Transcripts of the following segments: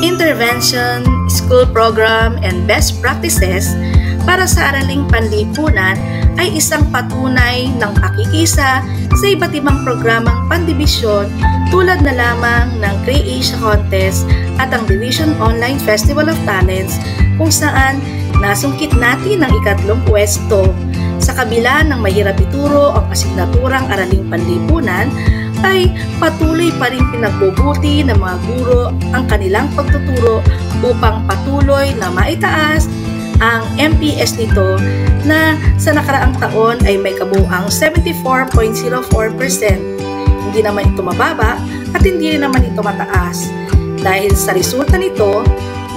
intervention, school program, and best practices para sa araling panlipunan ay isang patunay ng pakikisa sa iba't ibang programang pandibisyon tulad na lamang ng Cray-Asia Contest at ang Division Online Festival of Talents kung saan nasungkit natin ang ikatlong pwesto. Sa kabila ng mahirap ituro ang asignaturang araling panlipunan, ay patuloy pa rin pinagbubuti ng mga guro ang kanilang pagtuturo upang patuloy na maitaas ang MPS nito na sa nakaraang taon ay may kabuuang 74.04%. Hindi naman ito mababa at hindi rin naman ito mataas. Dahil sa resulta nito,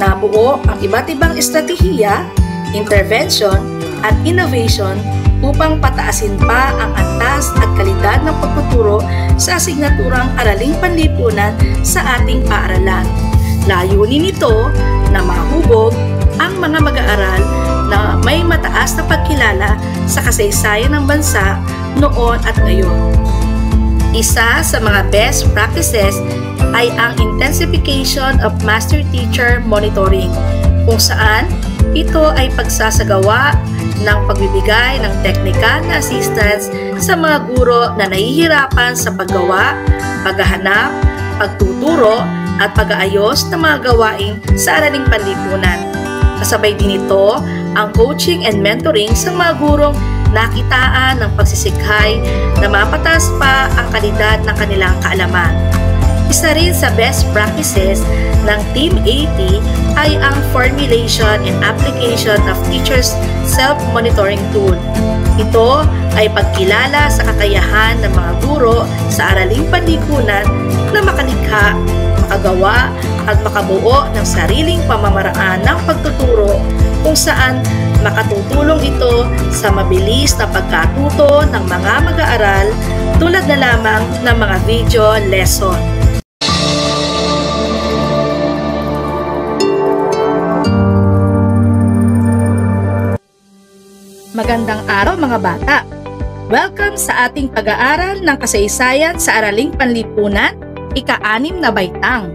nabuo ang iba't ibang estratehiya, intervention at innovation upang pataasin pa ang antas at kalidad ng pagtuturo sa asignaturang araling panlipunan sa ating paaralan. Layunin nito na mahubog ang mga mag-aaral na may mataas na pagkilala sa kasaysayan ng bansa noon at ngayon. Isa sa mga best practices ay ang intensification of master-teacher monitoring, kung saan ito ay pagsasagawa ng pagbibigay ng teknikal na assistance sa mga guro na nahihirapan sa paggawa, paghahanap, pagtuturo at pag-aayos ng mga gawain sa araling panlipunan. Kasabay din ito ang coaching and mentoring sa mga gurong nakitaan ng pagsisikhay na mapataas pa ang kalidad ng kanilang kaalaman. Isa rin sa best practices ng Team 80 ay ang formulation and application of teachers' self-monitoring tool. Ito ay pagkilala sa kakayahan ng mga guro sa araling panlipunan na makalikha, makagawa at makabuo ng sariling pamamaraan ng pagtuturo kung saan makatutulong ito sa mabilis na pagkatuto ng mga mag-aaral tulad na lamang ng mga video lesson. Magandang araw mga bata! Welcome sa ating pag-aaral ng kasaysayan sa araling panlipunan, ika-6 na baitang.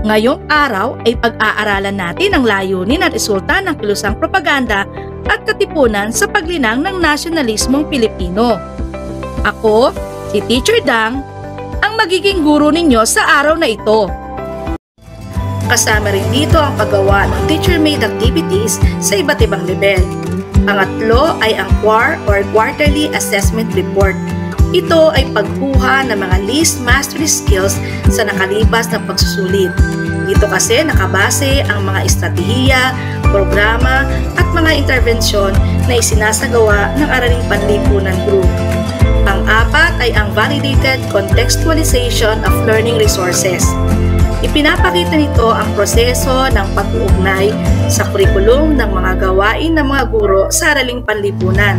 Ngayong araw ay pag-aaralan natin ang layunin at resulta ng kilusang propaganda at katipunan sa paglinang ng nasyonalismong Pilipino. Ako, si Teacher Dang, ang magiging guro ninyo sa araw na ito. Kasama rin dito ang paggawa ng teacher-made activities sa iba't ibang level. Pangatlo ay ang QAR or Quarterly Assessment Report. Ito ay pagkuha ng mga least mastery skills sa nakalipas na pagsusulit. Dito kasi nakabase ang mga estratehiya, programa at mga intervensyon na isinasagawa ng Araling Panlipunan Group. Pang-apat ay ang Validated Contextualization of Learning Resources. Ipinapakita nito ang proseso ng pag-uugnay sa kurikulum ng mga gawain ng mga guro sa araling panlipunan,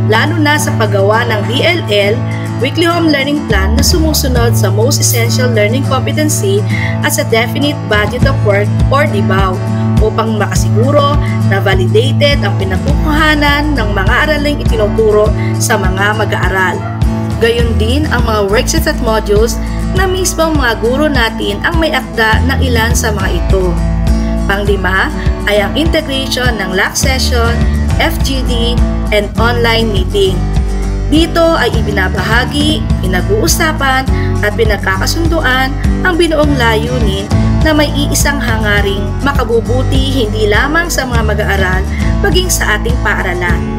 lalo na sa paggawa ng DLL, Weekly Home Learning Plan na sumusunod sa Most Essential Learning Competency at sa Definite Budget of Work or DBAW upang makasiguro na validated ang pinagkukuhanan ng mga araling itinuturo sa mga mag-aaral. Gayon din ang mga worksheets at modules na mismong mga guro natin ang may akda ng ilan sa mga ito. Panglima ay ang integration ng LAC session, FGD, and online meeting. Dito ay ibinabahagi, pinag-uusapan at pinagkakasunduan ang binuong layunin na may iisang hangaring makabubuti hindi lamang sa mga mag-aaral maging sa ating paaralan.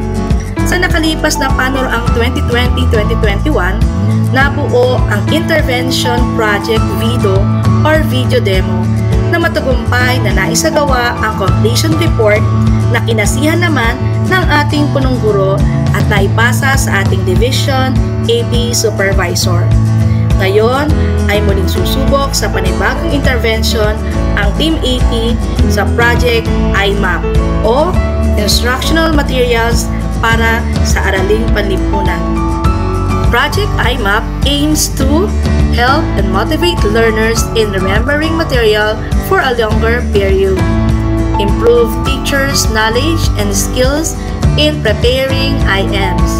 Sa nakalipas na panoraang 2020-2021, nabuo ang Intervention Project Video or Video Demo na matagumpay na naisagawa ang completion report na kinasihan naman ng ating punong guro at naipasa sa ating Division AP Supervisor. Ngayon ay muling susubok sa panibagong intervention ang Team 80 sa Project IMAP o Instructional Materials para sa Araling Panlipunan. Project IMAP aims to help and motivate learners in remembering material for a longer period, improve teachers' knowledge and skills in preparing IMs,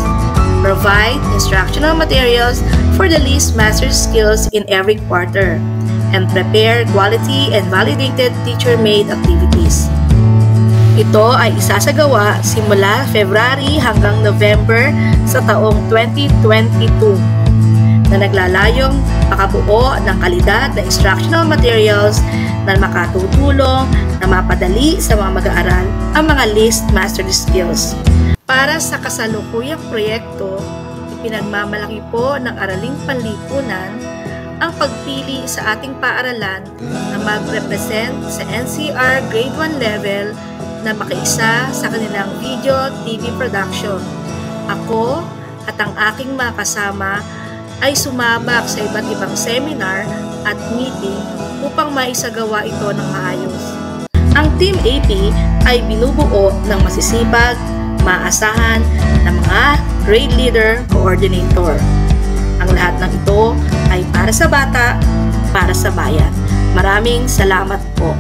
provide instructional materials for the least mastered skills in every quarter, and prepare quality and validated teacher-made activities. Ito ay isasagawa simula February hanggang November sa taong 2022 na naglalayong makabuo ng kalidad na instructional materials na makatutulong na mapadali sa mga mag-aaral ang mga list mastery skills. Para sa kasalukuyang proyekto, ipinagmamalaki po ng Araling Panlipunan ang pagpili sa ating paaralan na mag-represent sa NCR Grade 1 level na makiisa sa kanilang video TV production. Ako at ang aking mga kasama ay sumabak sa iba't ibang seminar at meeting upang maisagawa ito ng maayos. Ang Team AP ay binubuo ng masisipag, maasahan na mga grade leader coordinator. Ang lahat ng ito ay para sa bata, para sa bayan. Maraming salamat po.